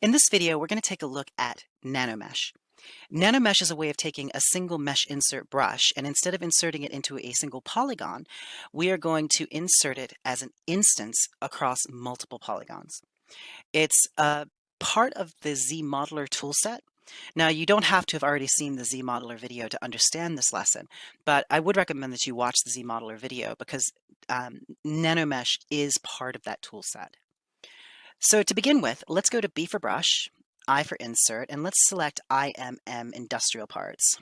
In this video, we're going to take a look at Nanomesh. Nanomesh is a way of taking a single mesh insert brush, and instead of inserting it into a single polygon, we are going to insert it as an instance across multiple polygons. It's a part of the ZModeler toolset. Now, you don't have to have already seen the ZModeler video to understand this lesson, but I would recommend that you watch the ZModeler video because Nanomesh is part of that toolset. So to begin with, let's go to B for brush, I for insert, and let's select IMM industrial parts.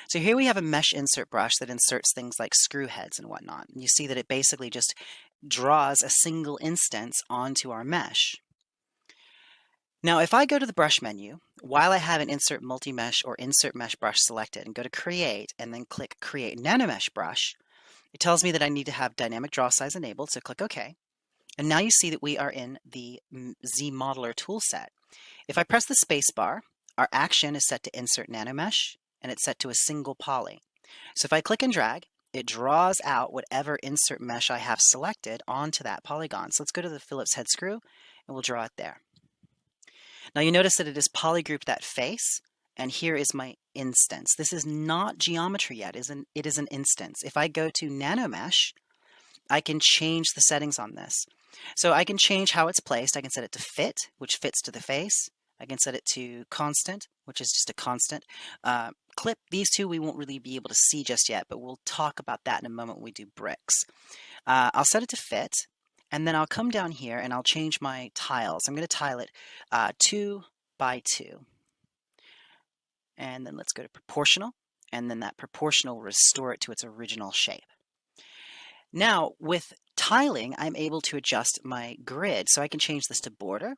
So here we have a mesh insert brush that inserts things like screw heads and whatnot. You see that it basically just draws a single instance onto our mesh. Now, if I go to the brush menu, while I have an insert multi-mesh or insert mesh brush selected and go to create and then click create nanomesh brush, it tells me that I need to have dynamic draw size enabled, so click OK. And now you see that we are in the ZModeler toolset. If I press the space bar, our action is set to insert nanomesh, and it's set to a single poly. So if I click and drag, it draws out whatever insert mesh I have selected onto that polygon. So let's go to the Phillips head screw, and we'll draw it there. Now you notice that it has polygrouped that face, and here is my instance. This is not geometry yet, it is an instance. If I go to nanomesh, I can change the settings on this. So I can change how it's placed. I can set it to fit, which fits to the face. I can set it to constant, which is just a constant. Clip, these two we won't really be able to see just yet, but we'll talk about that in a moment when we do bricks. I'll set it to fit, and then I'll come down here and I'll change my tiles. I'm going to tile it 2 by 2. And then let's go to proportional, and then that proportional will restore it to its original shape. Now, with tiling, I'm able to adjust my grid. So I can change this to border.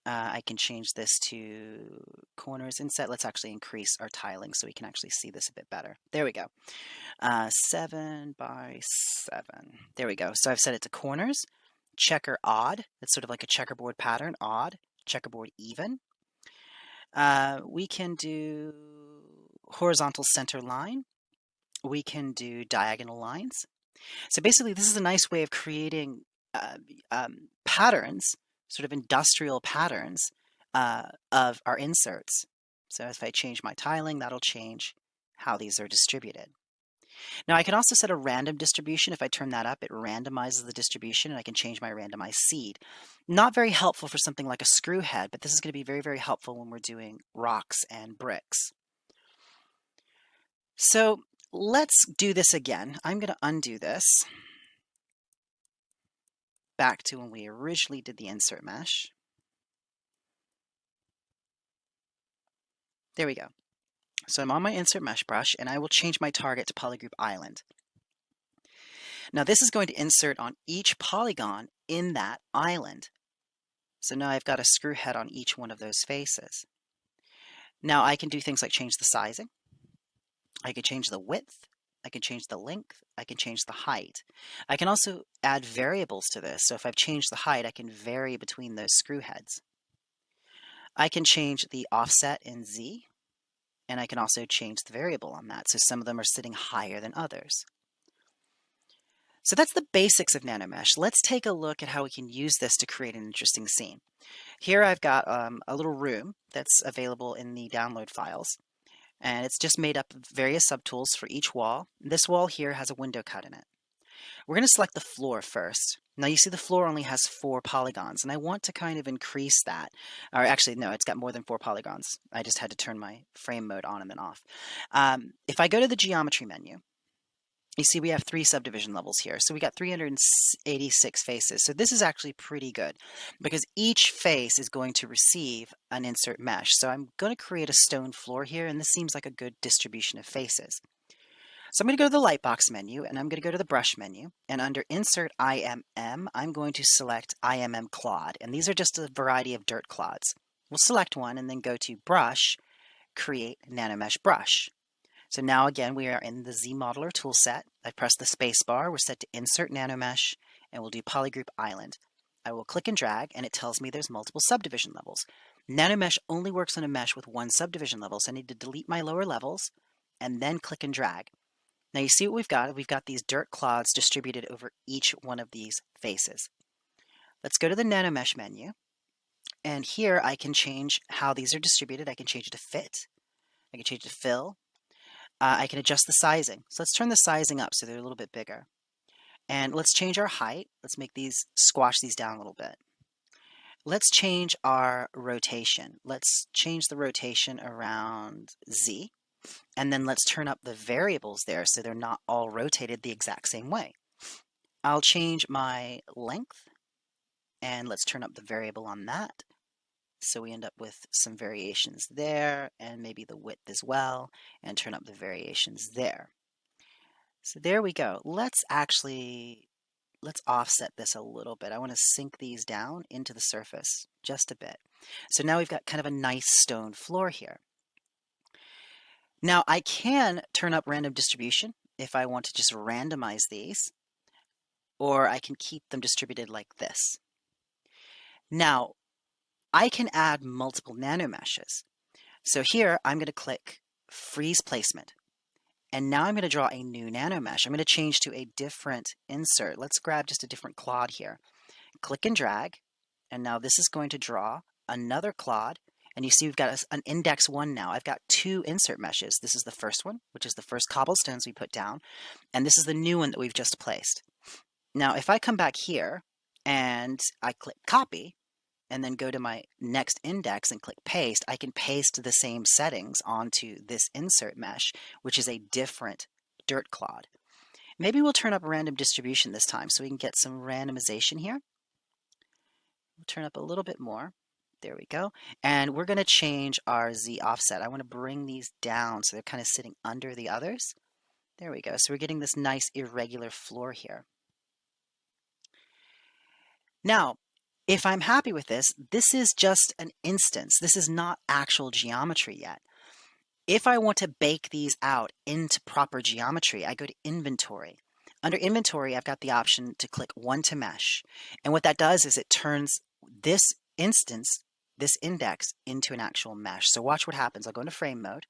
I can change this to corners inset. Let's actually increase our tiling so we can actually see this a bit better. There we go. 7 by 7. There we go. So I've set it to corners, checker odd. That's sort of like a checkerboard pattern, odd, checkerboard even. We can do horizontal center line. We can do diagonal lines. So basically, this is a nice way of creating patterns, sort of industrial patterns of our inserts. So if I change my tiling, that'll change how these are distributed. Now I can also set a random distribution. If I turn that up, it randomizes the distribution, and I can change my randomized seed. Not very helpful for something like a screw head, but this is going to be very, very helpful when we're doing rocks and bricks. So let's do this again. I'm going to undo this back to when we originally did the insert mesh. There we go. So I'm on my insert mesh brush, and I will change my target to polygroup island. Now this is going to insert on each polygon in that island. So now I've got a screw head on each one of those faces. Now I can do things like change the sizing. I can change the width, I can change the length, I can change the height. I can also add variables to this. So if I've changed the height, I can vary between those screw heads. I can change the offset in Z, and I can also change the variable on that. So some of them are sitting higher than others. So that's the basics of Nanomesh. Let's take a look at how we can use this to create an interesting scene. Here I've got a little room that's available in the download files. And it's just made up of various subtools for each wall. This wall here has a window cut in it. We're going to select the floor first. Now you see the floor only has 4 polygons, and I want to kind of increase that. Or actually, no, it's got more than 4 polygons. I just had to turn my frame mode on and then off. If I go to the geometry menu, you see we have 3 subdivision levels here. So we got 386 faces. So this is actually pretty good because each face is going to receive an insert mesh. So I'm going to create a stone floor here, and this seems like a good distribution of faces. So I'm going to go to the lightbox menu, and I'm going to go to the brush menu, and under insert IMM, I'm going to select IMM clod, and these are just a variety of dirt clods. We'll select one and then go to brush, create nanomesh brush. So now again, we are in the ZModeler toolset. I press the space bar. We're set to insert nanomesh, and we'll do polygroup island. I will click and drag, and it tells me there's multiple subdivision levels. Nanomesh only works on a mesh with 1 subdivision level, so I need to delete my lower levels and then click and drag. Now you see what we've got. We've got these dirt clods distributed over each one of these faces. Let's go to the Nanomesh menu, And here I can change how these are distributed. I can change it to fit. I can change it to fill. I can adjust the sizing. So let's turn the sizing up so they're a little bit bigger. And let's change our height. Let's make these, squash these down a little bit. Let's change our rotation. Let's change the rotation around Z. And then let's turn up the variables there so they're not all rotated the exact same way. I'll change my length, and let's turn up the variable on that. So we end up with some variations there, and maybe the width as well, and turn up the variations there. So there we go. Let's offset this a little bit. I want to sink these down into the surface just a bit. So now we've got kind of a nice stone floor here. Now I can turn up random distribution if I want to just randomize these, or I can keep them distributed like this. Now, I can add multiple nanomeshes. So here I'm going to click Freeze Placement. And now I'm going to draw a new nanomesh. I'm going to change to a different insert. Let's grab just a different clod here. Click and drag. And now this is going to draw another clod. And you see we've got an index 1 now. I've got 2 insert meshes. This is the first one, which is the first cobblestones we put down. And this is the new one that we've just placed. Now, if I come back here and I click Copy, and then go to my next index and click Paste, I can paste the same settings onto this insert mesh, which is a different dirt clod. Maybe we'll turn up random distribution this time so we can get some randomization here. We'll turn up a little bit more. There we go. And we're going to change our Z offset. I want to bring these down so they're kind of sitting under the others. There we go. So we're getting this nice irregular floor here. Now, if I'm happy with this, this is just an instance. This is not actual geometry yet. If I want to bake these out into proper geometry, I go to Inventory. Under Inventory, I've got the option to click One to Mesh. And what that does is it turns this instance, this index, into an actual mesh. So watch what happens. I'll go into Frame Mode,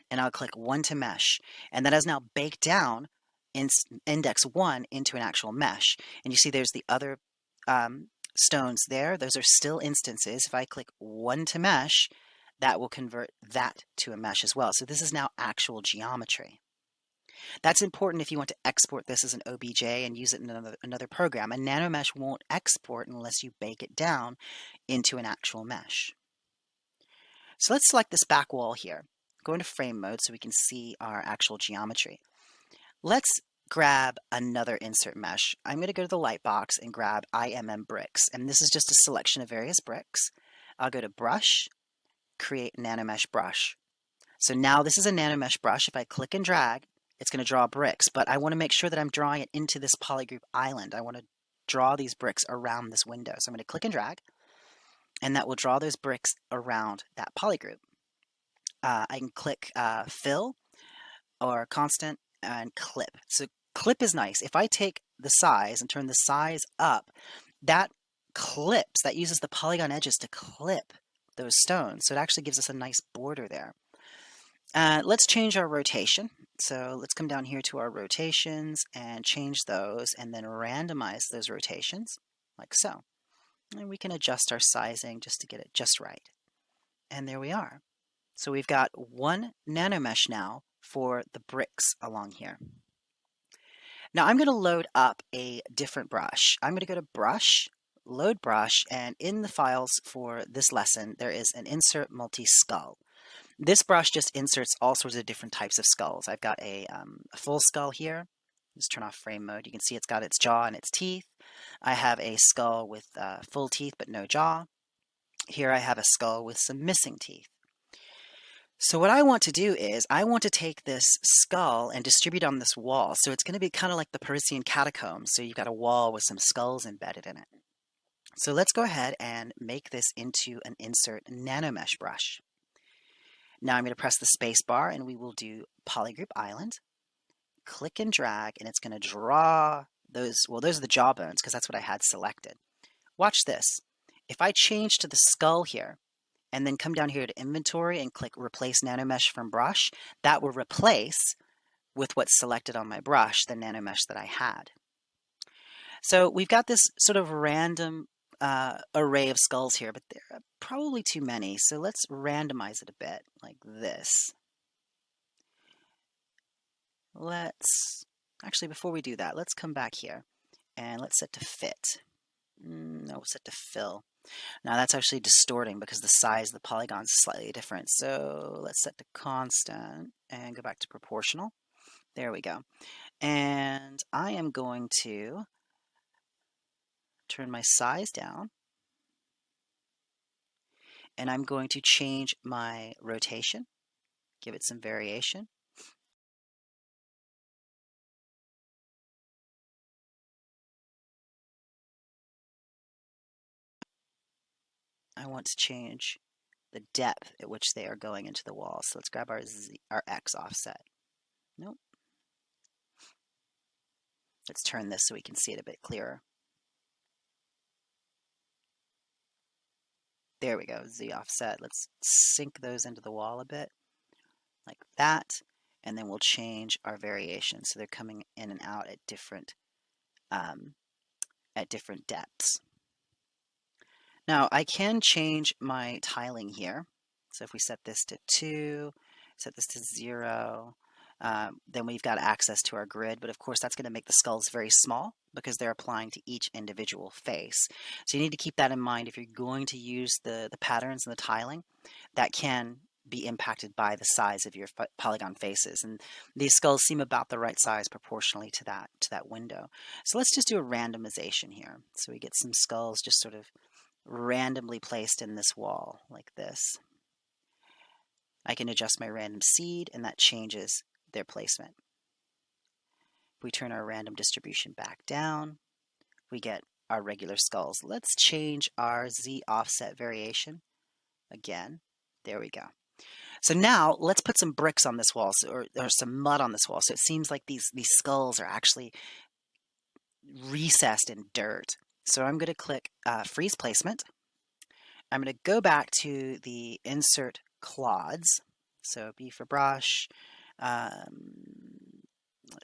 and I'll click One to Mesh. And that has now baked down index 1 into an actual mesh. And you see there's the other stones there. Those are still instances. If I click One to Mesh, that will convert that to a mesh as well. So this is now actual geometry. That's important if you want to export this as an OBJ and use it in another program. A Nanomesh won't export unless you bake it down into an actual mesh. So let's select this back wall here. Go into Frame Mode so we can see our actual geometry. Let's grab another insert mesh. I'm going to go to the light box and grab IMM bricks. And this is just a selection of various bricks. I'll go to Brush, Create Nanomesh Brush. So now this is a Nanomesh brush. If I click and drag, it's going to draw bricks. But I want to make sure that I'm drawing it into this polygroup island. I want to draw these bricks around this window. So I'm going to click and drag. And that will draw those bricks around that polygroup. I can click Fill or Constant and Clip. So clip is nice. If I take the size and turn the size up, that clips, that uses the polygon edges to clip those stones. So it actually gives us a nice border there. Let's change our rotation. So let's come down here to our rotations and change those and then randomize those rotations like so. And we can adjust our sizing just to get it just right. And there we are. So we've got one nanomesh now for the bricks along here. Now I'm going to load up a different brush. I'm going to go to Brush, Load Brush, and in the files for this lesson, there is an Insert Multi-Skull. This brush just inserts all sorts of different types of skulls. I've got a full skull here. Just turn off frame mode. You can see it's got its jaw and its teeth. I have a skull with full teeth but no jaw. Here I have a skull with some missing teeth. So what I want to do is I want to take this skull and distribute on this wall. So it's going to be kind of like the Parisian catacombs. So you've got a wall with some skulls embedded in it. So let's go ahead and make this into an Insert Nanomesh brush. Now I'm going to press the space bar and we will do Polygroup Island. Click and drag and it's going to draw those, well, those are the jawbones because that's what I had selected. Watch this. If I change to the skull here and then come down here to Inventory and click Replace Nanomesh from Brush, that will replace with what's selected on my brush the nanomesh that I had. So we've got this sort of random array of skulls here, but they're probably too many, so let's randomize it a bit, like this. Actually, before we do that, let's come back here and let's set to fit. No, we'll set to fill. Now that's actually distorting because the size of the polygon is slightly different. So let's set to constant and go back to proportional. There we go. And I am going to turn my size down. And I'm going to change my rotation, give it some variation. I want to change the depth at which they are going into the wall. So let's grab our X offset. Nope. Let's turn this so we can see it a bit clearer. There we go, Z offset. Let's sink those into the wall a bit, like that. And then we'll change our variation so they're coming in and out at different depths. Now I can change my tiling here. So if we set this to 2, set this to 0, then we've got access to our grid. But of course, that's going to make the skulls very small because they're applying to each individual face. So you need to keep that in mind if you're going to use the patterns and the tiling. That can be impacted by the size of your polygon faces. And these skulls seem about the right size proportionally to that window. So let's just do a randomization here. So we get some skulls just sort of randomly placed in this wall like this. I can adjust my random seed and that changes their placement. If we turn our random distribution back down, we get our regular skulls. Let's change our Z offset variation again. There we go. So now let's put some bricks on this wall, or some mud on this wall. So it seems like these skulls are actually recessed in dirt. So I'm going to click freeze placement. I'm going to go back to the insert clods. So B for brush. Let's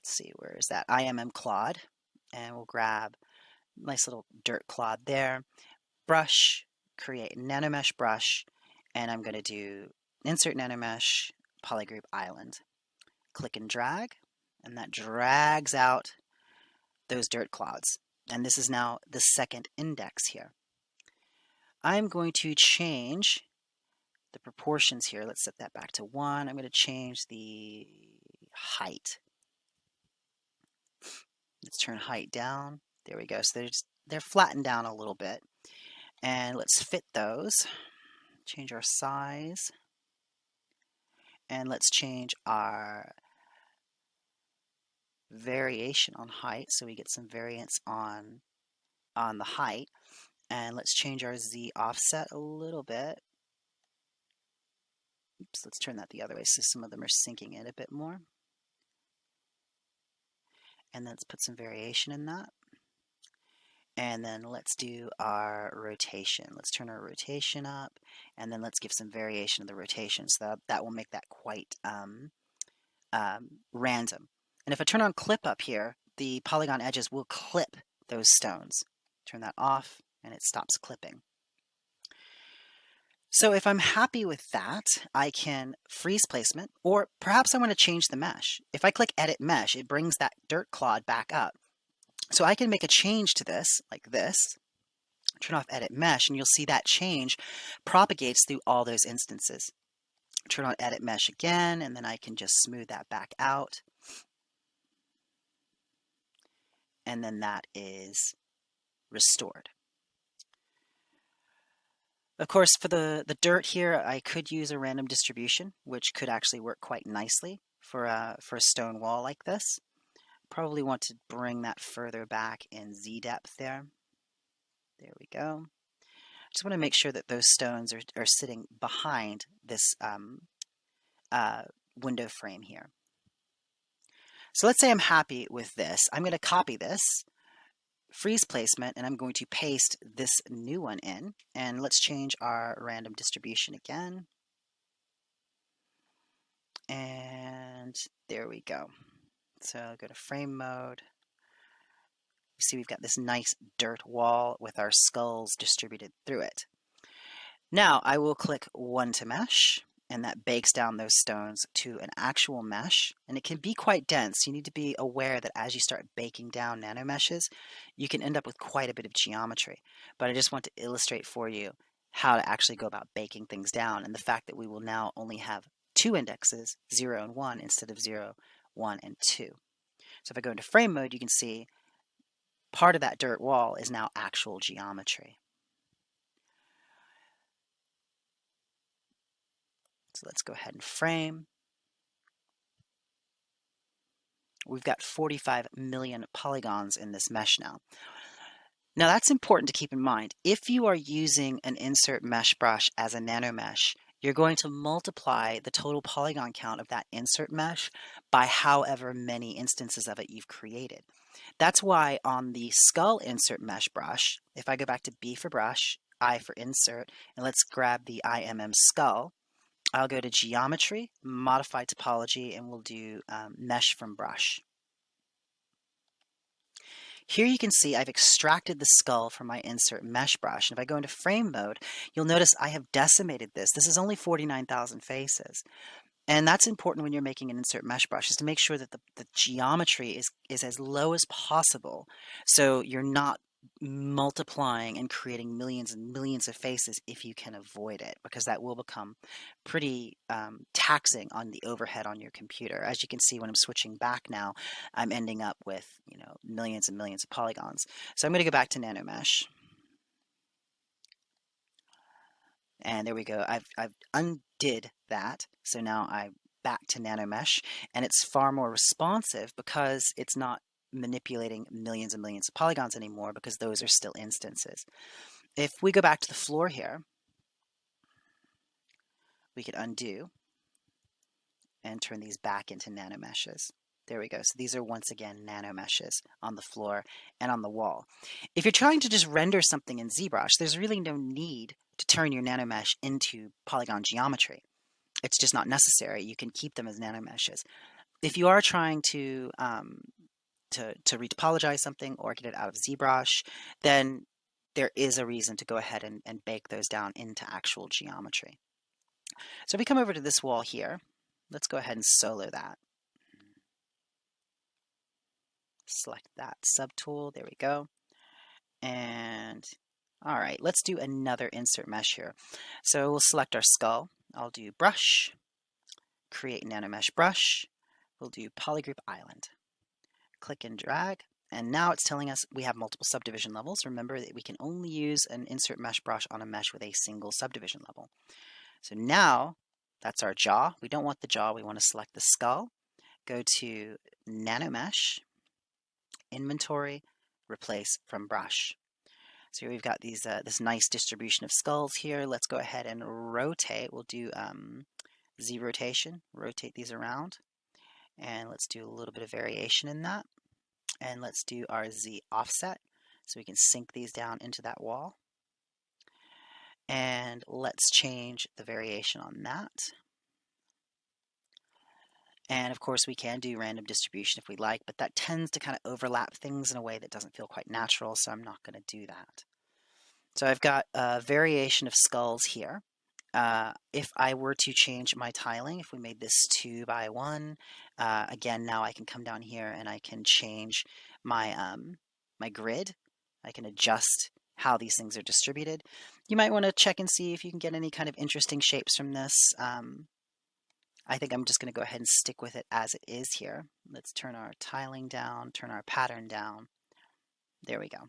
see, where is that? IMM clod. And we'll grab a nice little dirt clod there. Brush, create Nanomesh brush. And I'm going to do insert Nanomesh polygroup island. Click and drag. And that drags out those dirt clods. And this is now the second index here. I'm going to change the proportions here. Let's set that back to 1. I'm going to change the height. Let's turn height down. There we go. So they're flattened down a little bit. And let's fit those. Change our size. And let's change our variation on height so we get some variance on the height. And let's change our Z offset a little bit. Oops, let's turn that the other way so some of them are sinking in a bit more. And let's put some variation in that. And then let's do our rotation. Let's turn our rotation up, and then let's give some variation of the rotation so that will make that quite random. And if I turn on clip up here, the polygon edges will clip those stones. Turn that off, and it stops clipping. So if I'm happy with that, I can freeze placement, or perhaps I want to change the mesh. If I click Edit Mesh, it brings that dirt clod back up. So I can make a change to this, like this, turn off Edit Mesh, and you'll see that change propagates through all those instances. Turn on Edit Mesh again, and then I can just smooth that back out. And then that is restored. Of course, for the dirt here, I could use a random distribution, which could actually work quite nicely for a stone wall like this. Probably want to bring that further back in Z depth there. There we go. Just want to make sure that those stones are sitting behind this window frame here. So let's say I'm happy with this. I'm going to copy this, freeze placement, and I'm going to paste this new one in. And let's change our random distribution again. And there we go. So I'll go to frame mode. You see we've got this nice dirt wall with our skulls distributed through it. Now I will click 1 to mesh, and that bakes down those stones to an actual mesh, and it can be quite dense. You need to be aware that as you start baking down nanomeshes, you can end up with quite a bit of geometry. But I just want to illustrate for you how to actually go about baking things down, and the fact that we will now only have 2 indexes, 0 and 1, instead of 0, 1, and 2. So if I go into frame mode, you can see part of that dirt wall is now actual geometry. So let's go ahead and frame. We've got 45 million polygons in this mesh now. Now that's important to keep in mind. If you are using an insert mesh brush as a nanomesh, you're going to multiply the total polygon count of that insert mesh by however many instances of it you've created. That's why on the skull insert mesh brush, if I go back to B for brush, I for insert, and let's grab the IMM skull, I'll go to geometry, modify topology, and we'll do mesh from brush. Here you can see I've extracted the skull from my insert mesh brush. And if I go into frame mode, you'll notice I have decimated this. This is only 49,000 faces. And that's important when you're making an insert mesh brush, is to make sure that the geometry is as low as possible. So you're not multiplying and creating millions and millions of faces if you can avoid it, because that will become pretty taxing on the overhead on your computer. As you can see, when I'm switching back now, I'm ending up with millions and millions of polygons. So I'm going to go back to Nanomesh. And there we go. I've undid that. So now I'm back to Nanomesh, and it's far more responsive because it's not manipulating millions and millions of polygons anymore, because those are still instances. If we go back to the floor here, we could undo and turn these back into nanomeshes. There we go. So these are once again nanomeshes on the floor and on the wall. If you're trying to just render something in ZBrush, there's really no need to turn your nanomesh into polygon geometry. It's just not necessary. You can keep them as nanomeshes. If you are trying to retopologize something or get it out of ZBrush, then there is a reason to go ahead and bake those down into actual geometry. So if we come over to this wall here, let's go ahead and solo that. Select that subtool. There we go. And all right, let's do another insert mesh here. So we'll select our skull. I'll do brush, create nanomesh brush. We'll do polygroup island. Click and drag. And now it's telling us we have multiple subdivision levels. Remember that we can only use an insert mesh brush on a mesh with a single subdivision level. So now that's our jaw. We don't want the jaw. We want to select the skull. Go to Nanomesh, Inventory, Replace from Brush. So here we've got these this nice distribution of skulls here. Let's go ahead and rotate. We'll do Z rotation. Rotate these around. And let's do a little bit of variation in that. And let's do our Z offset so we can sink these down into that wall. And let's change the variation on that. And of course we can do random distribution if we like, but that tends to kind of overlap things in a way that doesn't feel quite natural, so I'm not going to do that. So I've got a variation of skulls here. If I were to change my tiling, if we made this 2 by 1, again, now I can come down here and I can change my, my grid. I can adjust how these things are distributed. You might want to check and see if you can get any kind of interesting shapes from this. I think I'm just going to go ahead and stick with it as it is here. Let's turn our tiling down, turn our pattern down. There we go.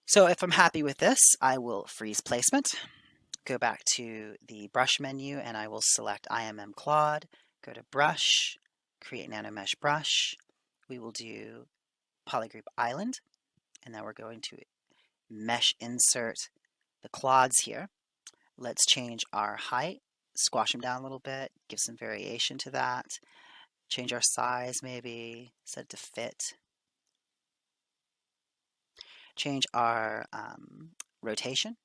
So if I'm happy with this, I will freeze placement, go back to the brush menu, and I will select IMM Claude, go to brush, create nanomesh brush. We will do polygroup island, and now we're going to mesh insert the clods here. Let's change our height, squash them down a little bit, give some variation to that, change our size maybe, set it to fit. Change our rotation,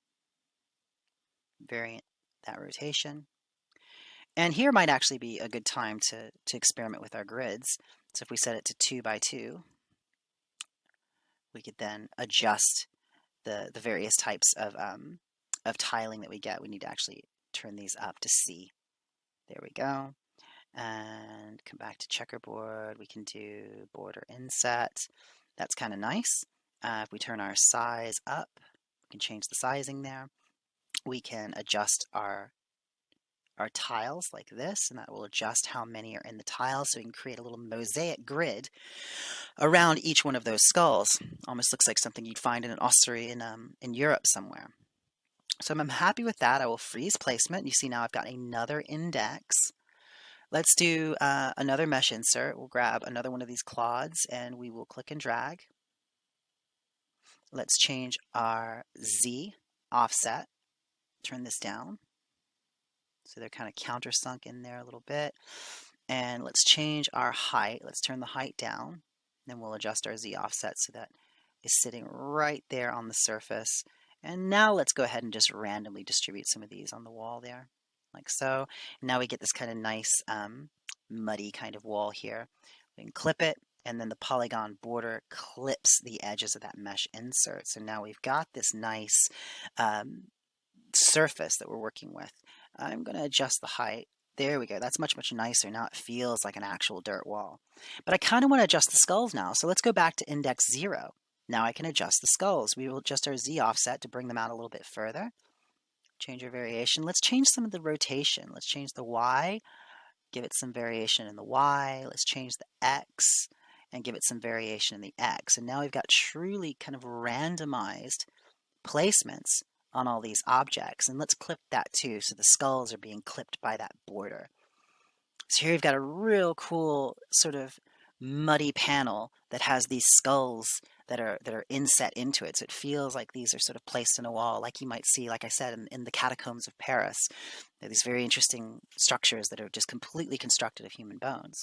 variant that rotation. And here might actually be a good time to experiment with our grids. So if we set it to 2 by 2, we could then adjust the various types of of tiling that we get. We need to actually turn these up to see. There we go. And come back to checkerboard. We can do border inset. That's kind of nice. If we turn our size up, we can change the sizing there. We can adjust our tiles like this, and that will adjust how many are in the tiles, so we can create a little mosaic grid around each one of those skulls. Almost looks like something you'd find in an ossuary in Europe somewhere. So I'm happy with that. I will freeze placement. You see now I've got another index. Let's do another mesh insert. We'll grab another one of these clods and we will click and drag. Let's change our Z offset. Turn this down. So they're kind of countersunk in there a little bit. And let's change our height. Let's turn the height down. Then we'll adjust our Z offset so that is sitting right there on the surface. And now let's go ahead and just randomly distribute some of these on the wall there, like so. And now we get this kind of nice muddy kind of wall here. We can clip it, and then the polygon border clips the edges of that mesh insert. So now we've got this nice surface that we're working with. I'm going to adjust the height. There we go. That's much, much nicer. Now it feels like an actual dirt wall. But I kind of want to adjust the skulls now. So let's go back to index 0. Now I can adjust the skulls. We will adjust our Z offset to bring them out a little bit further. Change our variation. Let's change some of the rotation. Let's change the Y. Give it some variation in the Y. Let's change the X and give it some variation in the X. And now we've got truly kind of randomized placements on all these objects. And let's clip that too, so the skulls are being clipped by that border. So here you've got a real cool sort of muddy panel that has these skulls that are inset into it. So it feels like these are sort of placed in a wall, like you might see, like I said, in the catacombs of Paris. They're these very interesting structures that are just completely constructed of human bones.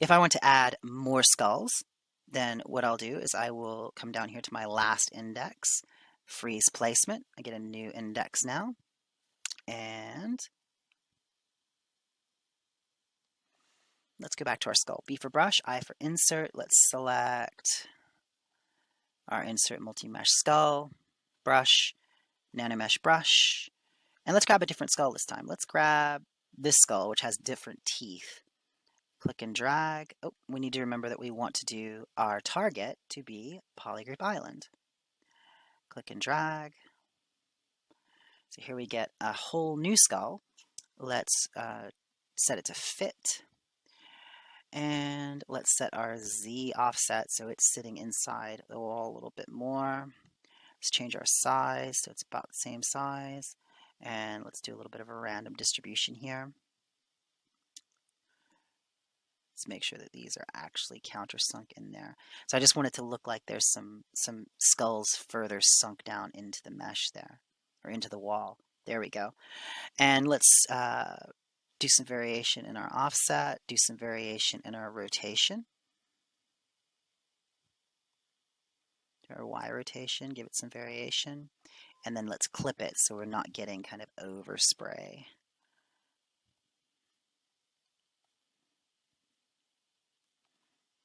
If I want to add more skulls, then what I'll do is I will come down here to my last index, freeze placement. I get a new index now, and let's go back to our skull. B for brush, I for insert. Let's select our insert multi-mesh skull, brush, nanomesh brush, and let's grab a different skull this time. Let's grab this skull, which has different teeth. Click and drag. Oh, we need to remember that we want to do our target to be Polygroup Island. Click and drag. So here we get a whole new skull. Let's set it to fit. And let's set our Z offset so it's sitting inside the wall a little bit more. Let's change our size so it's about the same size. And let's do a little bit of a random distribution here. Let's make sure that these are actually countersunk in there. So I just want it to look like there's some skulls further sunk down into the mesh there, or into the wall. There we go. And let's do some variation in our offset, do some variation in our rotation. Do our Y rotation, give it some variation. And then let's clip it so we're not getting kind of overspray.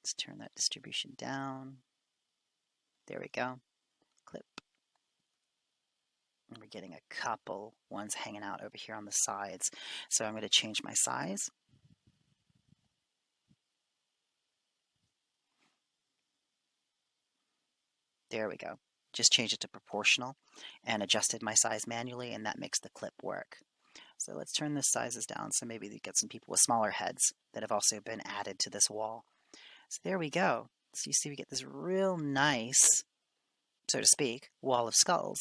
Let's turn that distribution down. There we go. Clip. And we're getting a couple ones hanging out over here on the sides. So I'm going to change my size. There we go. Just changed it to proportional and adjusted my size manually, and that makes the clip work. So let's turn the sizes down so maybe we get some people with smaller heads that have also been added to this wall. So there we go. So you see we get this real nice, so to speak, wall of skulls,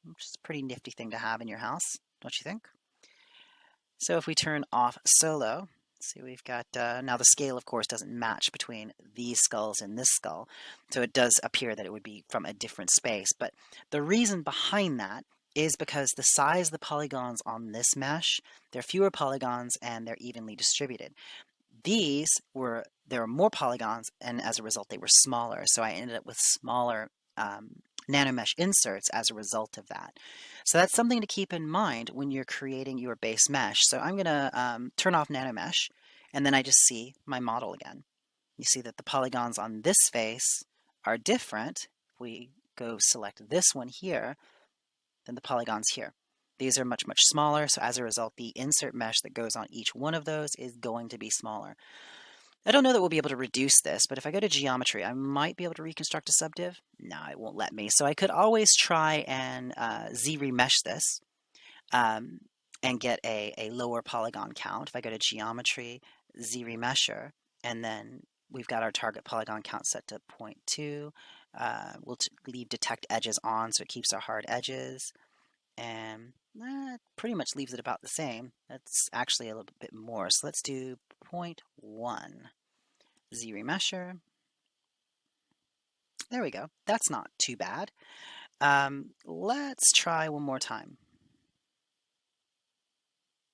which is a pretty nifty thing to have in your house, don't you think? So if we turn off solo, see we've got, now the scale of course doesn't match between these skulls and this skull, so it does appear that it would be from a different space, but the reason behind that is because the size of the polygons on this mesh, there are fewer polygons and they're evenly distributed. There were more polygons, and as a result they were smaller, so I ended up with smaller nanomesh inserts as a result of that. So that's something to keep in mind when you're creating your base mesh. So I'm going to turn off nanomesh, and then I just see my model again. You see that the polygons on this face are different. If we go select this one here, than the polygons here. These are much, much smaller, so as a result, the insert mesh that goes on each one of those is going to be smaller. I don't know that we'll be able to reduce this, but if I go to geometry, I might be able to reconstruct a subdiv. No, it won't let me. So I could always try and Z-remesh this and get a lower polygon count. If I go to geometry, Z-remesher, and then we've got our target polygon count set to 0.2. We'll leave detect edges on so it keeps our hard edges. And that pretty much leaves it about the same. That's actually a little bit more. So let's do 0.1. Z-remesher. There we go. That's not too bad. Let's try one more time.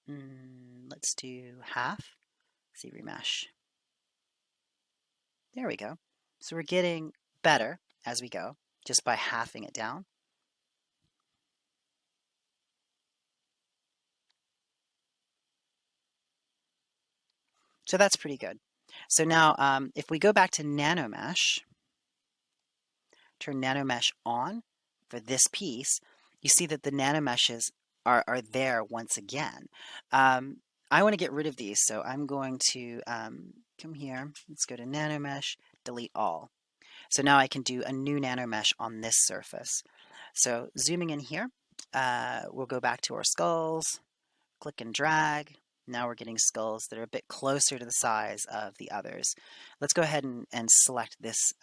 Let's do half. Z-remesh. There we go. So we're getting better as we go, just by halving it down. So that's pretty good. So now if we go back to Nanomesh, turn Nanomesh on for this piece, you see that the nanomeshes are there once again. I want to get rid of these, so I'm going to come here. Let's go to Nanomesh, delete all. So now I can do a new nanomesh on this surface. So zooming in here, we'll go back to our skulls, click and drag. Now we're getting skulls that are a bit closer to the size of the others. Let's go ahead and select this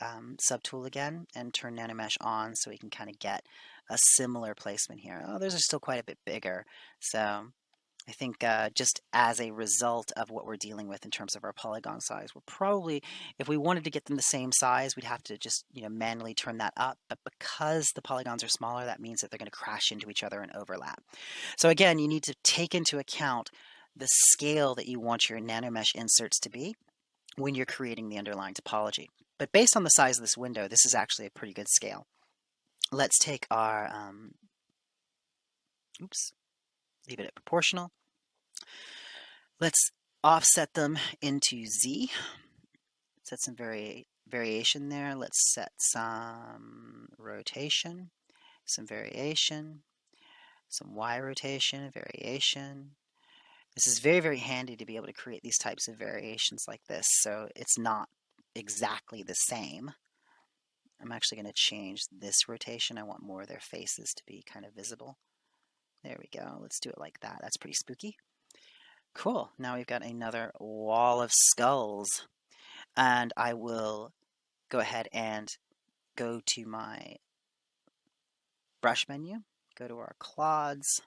subtool again and turn Nanomesh on so we can kind of get a similar placement here. Oh, those are still quite a bit bigger. So I think just as a result of what we're dealing with in terms of our polygon size, we're probably, if we wanted to get them the same size, we'd have to just manually turn that up. But because the polygons are smaller, that means that they're going to crash into each other and overlap. So again, you need to take into account the scale that you want your nanomesh inserts to be when you're creating the underlying topology. But based on the size of this window, this is actually a pretty good scale. Let's take our, leave it at proportional. Let's offset them into Z. Set some variation there. Let's set some rotation, some variation, some Y rotation, variation. This is very, very handy to be able to create these types of variations like this, so it's not exactly the same. I'm actually going to change this rotation. I want more of their faces to be kind of visible. There we go. Let's do it like that. That's pretty spooky. Cool. Now we've got another wall of skulls. And I will go ahead and go to my brush menu, go to our clods,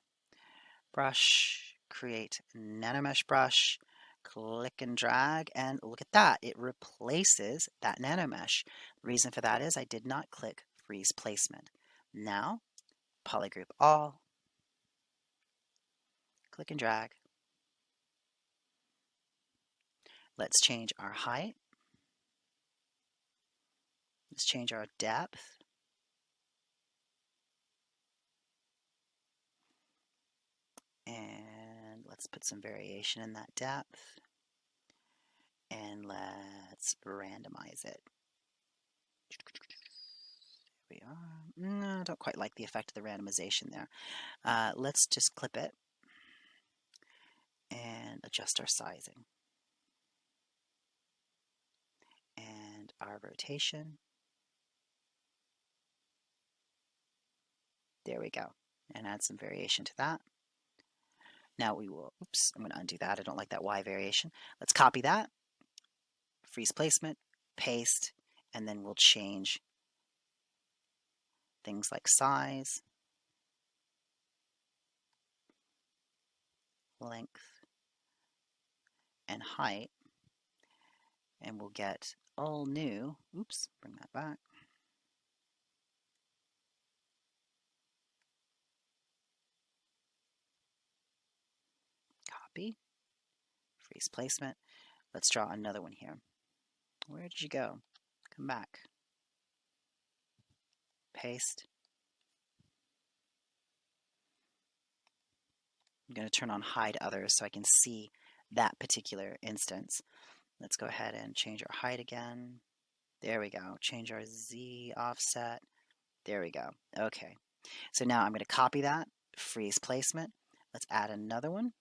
brush, create nanomesh brush, click and drag, and look at that. It replaces that nanomesh. The reason for that is I did not click freeze placement. Now, polygroup all, click and drag. Let's change our height. Let's change our depth. And let's put some variation in that depth. And let's randomize it. Here we are. No, I don't quite like the effect of the randomization there. Let's just clip it and adjust our sizing. And our rotation. There we go. And add some variation to that. Now we will, I'm going to undo that. I don't like that Y variation. Let's copy that, freeze placement, paste, and then we'll change things like size, length, and height. And we'll get all new, bring that back. Copy, freeze placement. Let's draw another one here. Where did you go? Come back. Paste. I'm going to turn on hide others so I can see that particular instance. Let's go ahead and change our height again. There we go. Change our Z offset. There we go. Okay. So now I'm going to copy that, freeze placement. Let's add another one.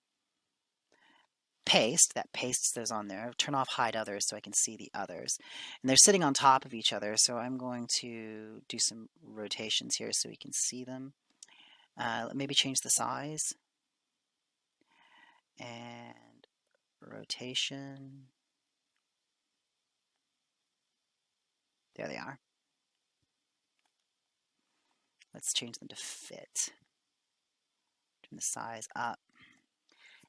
Paste, that pastes those on there. Turn off hide others so I can see the others. And they're sitting on top of each other, so I'm going to do some rotations here so we can see them. Maybe change the size. And rotation. There they are. Let's change them to fit. Turn the size up.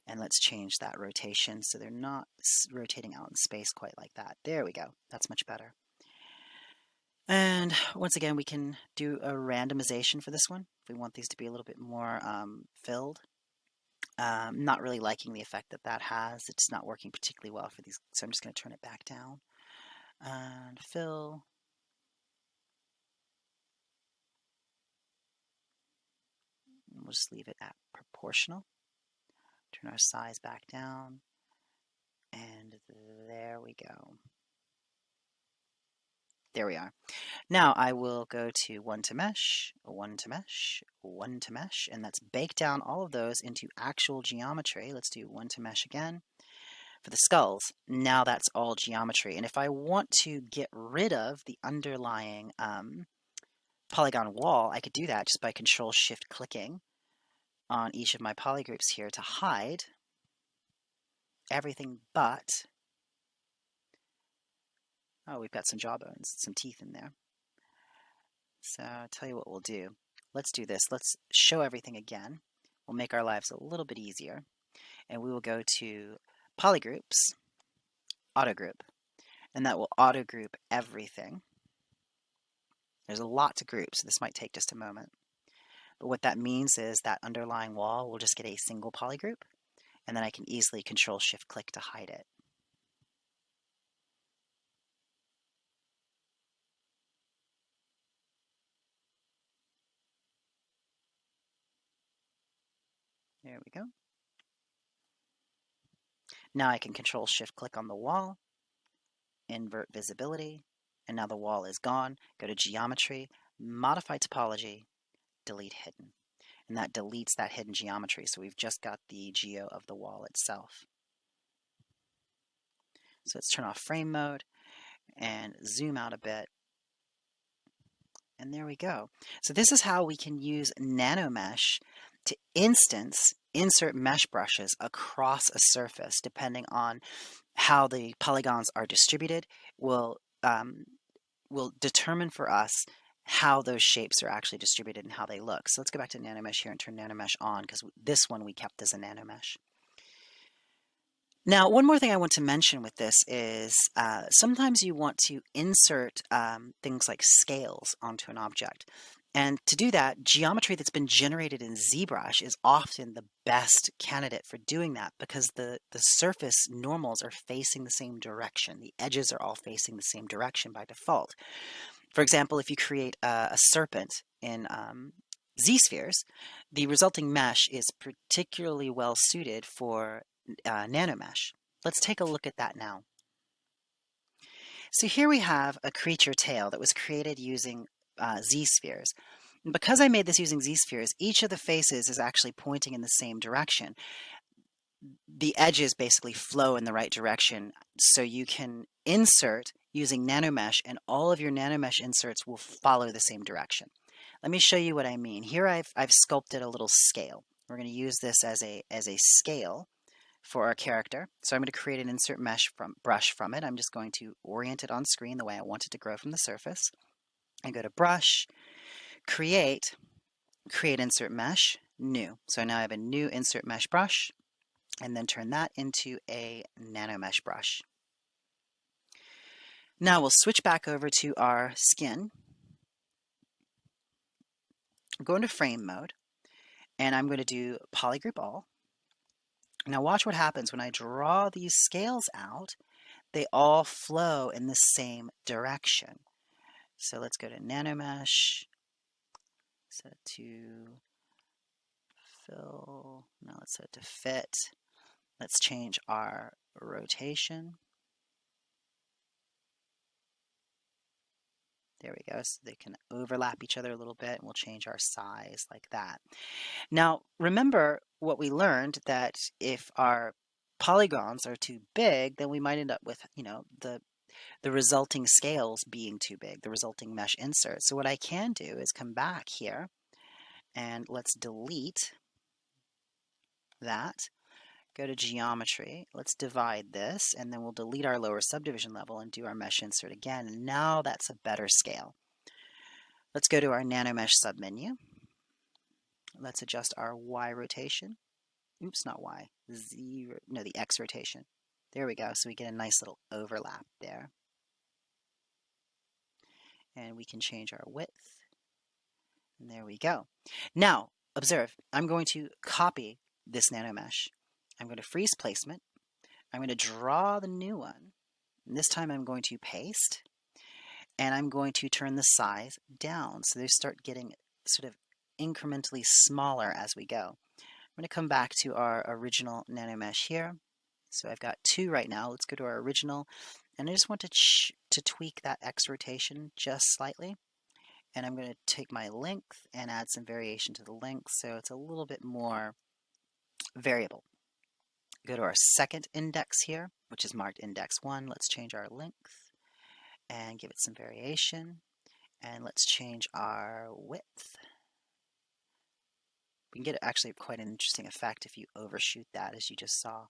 And let's change that rotation so they're not rotating out in space quite like that. There we go. That's much better. And once again, we can do a randomization for this one if we want these to be a little bit more filled. Not really liking the effect that that has. It's not working particularly well for these, so I'm just going to turn it back down. And fill. We'll just leave it at proportional. Turn our size back down. And there we go. There we are. Now I will go to one to mesh, one to mesh, one to mesh, and let's bake down all of those into actual geometry. Let's do one to mesh again. For the skulls, now that's all geometry. And if I want to get rid of the underlying polygon wall, I could do that just by Control-Shift clicking on each of my polygroups here to hide everything but, oh, we've got some jawbones, some teeth in there. So I'll tell you what we'll do. Let's do this. Let's show everything again. We'll make our lives a little bit easier. And we will go to polygroups, auto group, and that will auto group everything. There's a lot to group, so this might take just a moment. But what that means is that underlying wall will just get a single polygroup, and then I can easily Control-Shift click to hide it. There we go. Now I can Control-Shift click on the wall, invert visibility, and now the wall is gone. Go to Geometry, Modify Topology, Delete Hidden. And that deletes that hidden geometry, so we've just got the geo of the wall itself. So let's turn off frame mode and zoom out a bit. And there we go. So this is how we can use Nanomesh to insert mesh brushes across a surface, depending on how the polygons are distributed, will determine for us how those shapes are actually distributed and how they look. So let's go back to Nanomesh here and turn Nanomesh on, because this one we kept as a Nanomesh. Now, one more thing I want to mention with this is sometimes you want to insert things like scales onto an object. And to do that, geometry that's been generated in Zbrush is often the best candidate for doing that, because the surface normals are facing the same direction. The edges are all facing the same direction by default. For example, if you create a serpent in Z-spheres, the resulting mesh is particularly well suited for Nanomesh. Let's take a look at that now. So here we have a creature tail that was created using Z-spheres. And because I made this using Z-spheres, each of the faces is actually pointing in the same direction. The edges basically flow in the right direction, so you can insert using Nanomesh, and all of your Nanomesh inserts will follow the same direction. Let me show you what I mean. Here I've sculpted a little scale. We're going to use this as a scale for our character. So I'm going to create an insert mesh brush from it. I'm just going to orient it on screen the way I want it to grow from the surface. I go to Brush, Create Insert Mesh, New. So now I have a new insert mesh brush, and then turn that into a Nanomesh brush. Now we'll switch back over to our skin. Go into frame mode, and I'm going to do polygroup all. Now watch what happens when I draw these scales out. They all flow in the same direction. So let's go to Nanomesh, set it to fill, now let's set it to fit. Let's change our rotation. There we go. So they can overlap each other a little bit, and we'll change our size like that. Now, remember what we learned, that if our polygons are too big, then we might end up with, the resulting scales being too big, the resulting mesh insert. So what I can do is come back here and let's delete that. Go to geometry, let's divide this, and then we'll delete our lower subdivision level and do our mesh insert again. And now that's a better scale. Let's go to our Nanomesh submenu. Let's adjust our Y rotation. Oops, not Y, the X rotation. There we go, so we get a nice little overlap there. And we can change our width. And there we go. Now, observe, I'm going to copy this Nanomesh. I'm going to freeze placement. I'm going to draw the new one. And this time I'm going to paste. And I'm going to turn the size down. So they start getting sort of incrementally smaller as we go. I'm going to come back to our original Nanomesh here. So I've got 2 right now. Let's go to our original. And I just want to tweak that X rotation just slightly. And I'm going to take my length and add some variation to the length so it's a little bit more variable. Go to our second index here, which is marked index 1. Let's change our length and give it some variation. And let's change our width. We can get actually quite an interesting effect if you overshoot that, as you just saw.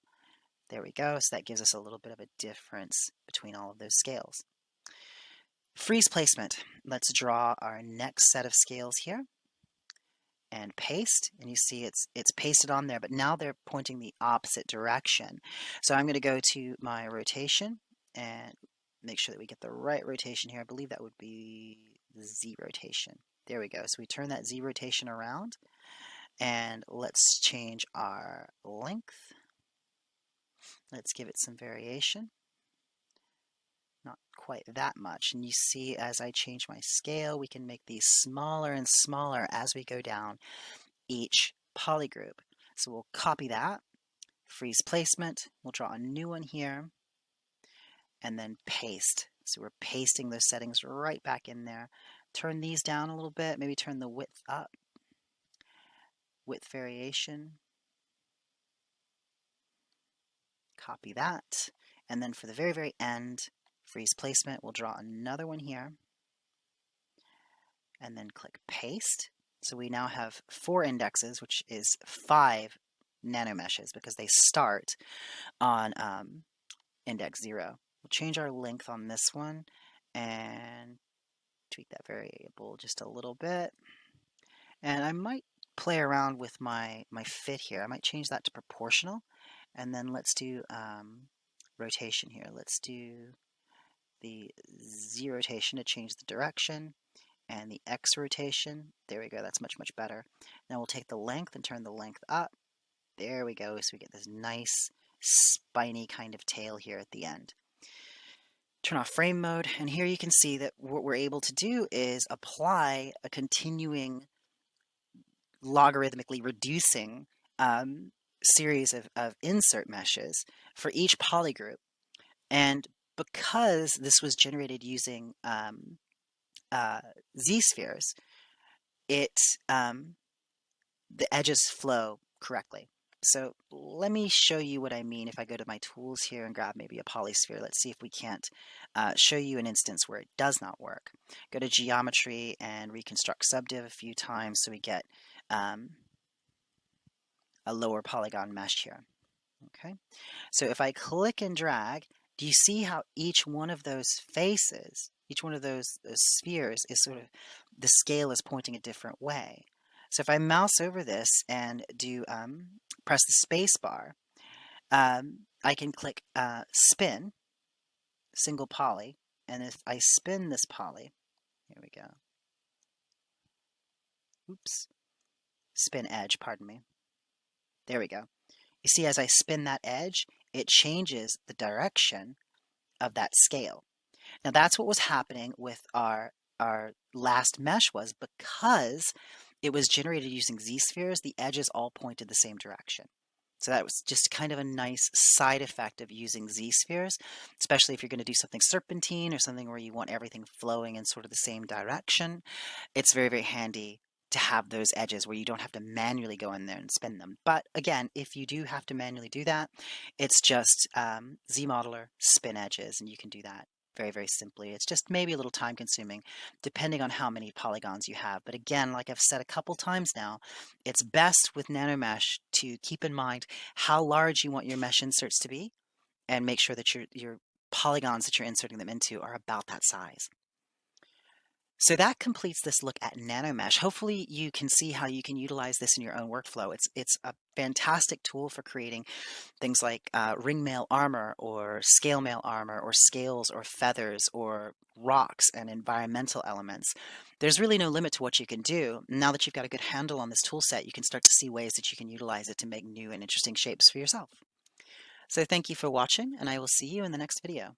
There we go. So that gives us a little bit of a difference between all of those scales. Freeze placement. Let's draw our next set of scales here. And paste, and you see it's pasted on there, but now they're pointing the opposite direction. So I'm going to go to my rotation and make sure that we get the right rotation here. I believe that would be the Z rotation. There we go. So we turn that Z rotation around, and let's change our length. Let's give it some variation. Not quite that much. And you see, as I change my scale, we can make these smaller and smaller as we go down each polygroup. So we'll copy that, freeze placement, we'll draw a new one here, and then paste. So we're pasting those settings right back in there. Turn these down a little bit, maybe turn the width up, width variation. Copy that, and then for the very, very end, freeze placement, we'll draw another one here, and then click paste. So we now have 4 indexes, which is 5 nanomeshes because they start on index 0. We'll change our length on this one and tweak that variable just a little bit. And I might play around with my fit here. I might change that to proportional, and then let's do rotation here. Let's do the Z rotation to change the direction, and the X rotation. There we go, that's much, much better. Now we'll take the length and turn the length up. There we go, so we get this nice spiny kind of tail here at the end. Turn off frame mode, and here you can see that what we're able to do is apply a continuing logarithmically reducing series of insert meshes for each polygroup. And because this was generated using z-spheres, the edges flow correctly. So let me show you what I mean if I go to my tools here and grab maybe a polysphere. Let's see if we can't show you an instance where it does not work. Go to geometry and reconstruct subdiv a few times so we get a lower polygon mesh here. Okay, so if I click and drag, do you see how each one of those faces, each one of those spheres is sort of, the scale is pointing a different way. So if I mouse over this and do press the space bar, I can click spin, single poly, and if I spin this poly, here we go. Oops, spin edge, pardon me. There we go. You see, as I spin that edge, it changes the direction of that scale. Now that's what was happening with our last mesh, was because it was generated using z-spheres, the edges all pointed the same direction. So that was just kind of a nice side effect of using Z-spheres, especially if you're going to do something serpentine or something where you want everything flowing in sort of the same direction. It's very, very handy to have those edges where you don't have to manually go in there and spin them. But again, if you do have to manually do that, it's just Z-modeler, spin edges, and you can do that very, very simply. It's just maybe a little time consuming depending on how many polygons you have. But again, like I've said a couple times now, it's best with Nanomesh to keep in mind how large you want your mesh inserts to be and make sure that your polygons that you're inserting them into are about that size. So that completes this look at Nanomesh. Hopefully you can see how you can utilize this in your own workflow. It's a fantastic tool for creating things like ring mail armor or scale mail armor or scales or feathers or rocks and environmental elements. There's really no limit to what you can do. Now that you've got a good handle on this tool set, you can start to see ways that you can utilize it to make new and interesting shapes for yourself. So thank you for watching, and I will see you in the next video.